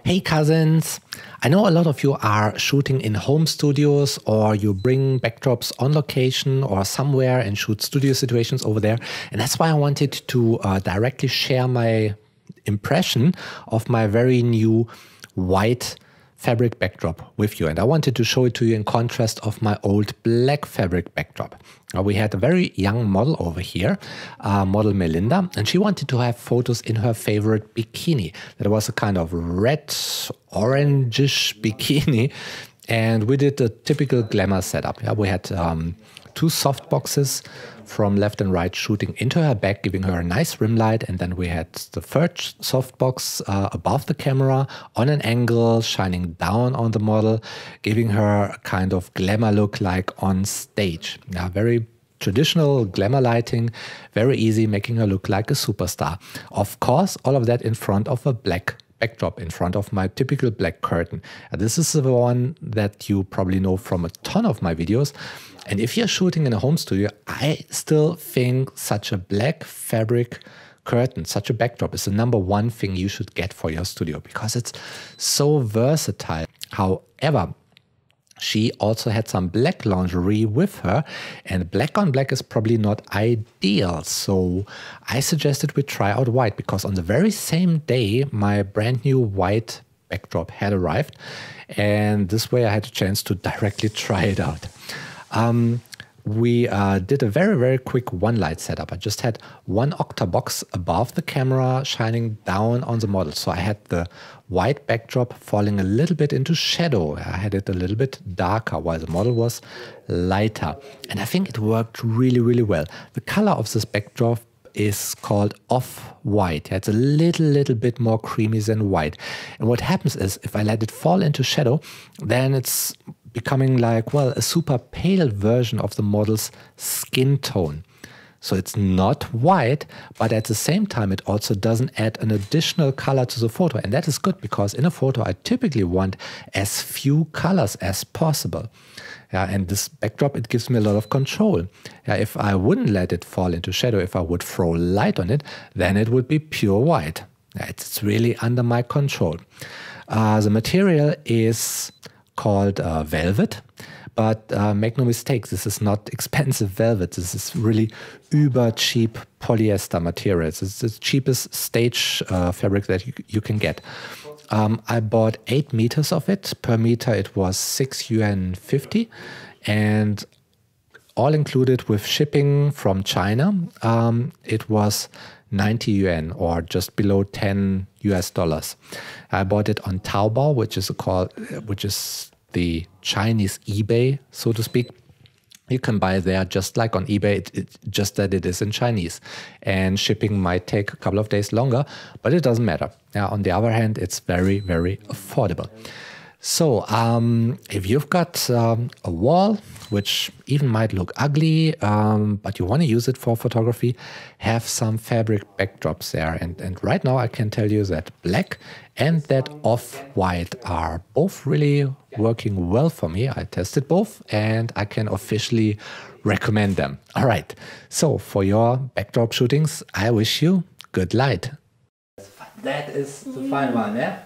Hey cousins! I know a lot of you are shooting in home studios, or you bring backdrops on location or somewhere and shoot studio situations over there. And that's why I wanted to directly share my impression of my very new white fabric backdrop with you. And I wanted to show it to you in contrast of my old black fabric backdrop. We had a very young model over here, model Melinda, and she wanted to have photos in her favorite bikini. That was a kind of red, orangish bikini. And we did a typical glamour setup. Yeah, we had two soft boxes from left and right shooting into her back, giving her a nice rim light. And then we had the third softbox above the camera on an angle, shining down on the model, giving her a kind of glamour look like on stage. Yeah, very traditional glamour lighting, very easy, making her look like a superstar. Of course, all of that in front of a black backdrop, in front of my typical black curtain. And this is the one that you probably know from a ton of my videos. And if you're shooting in a home studio, I still think such a black fabric curtain, such a backdrop is the #1 thing you should get for your studio because it's so versatile. However, she also had some black lingerie with her, and black on black is probably not ideal. So I suggested we try out white, because on the very same day, my brand new white backdrop had arrived. And this way I had a chance to directly try it out. We did a very, very quick one light setup. I just had one octabox above the camera shining down on the model. So I had the white backdrop falling a little bit into shadow. I had it a little bit darker while the model was lighter. And I think it worked really, really well. The color of this backdrop is called off-white. It's a little bit more creamy than white. And what happens is, if I let it fall into shadow, then it's becoming like, well, a super pale version of the model's skin tone. So it's not white, but at the same time, it also doesn't add an additional color to the photo. And that is good, because in a photo, I typically want as few colors as possible. Yeah, and this backdrop, it gives me a lot of control. Yeah, if I wouldn't let it fall into shadow, if I would throw light on it, then it would be pure white. Yeah, it's really under my control. The material is called velvet, but make no mistake, this is not expensive velvet. This is really uber cheap polyester materials. It's the cheapest stage fabric that you can get. I bought 8 meters of it. Per meter it was 6 yuan 50, and all included with shipping from China, it was 90 yuan, or just below $10 US. I bought it on Taobao, which is the Chinese eBay, so to speak. You can buy there just like on eBay, just that it is in Chinese. And shipping might take a couple of days longer, but it doesn't matter. Now, on the other hand, it's very, very affordable. So if you've got a wall, which even might look ugly, but you want to use it for photography, have some fabric backdrops there. And right now I can tell you that black and that off-white are both really working well for me. I tested both and I can officially recommend them. All right, so for your backdrop shootings, I wish you good light. That is the fine one, yeah?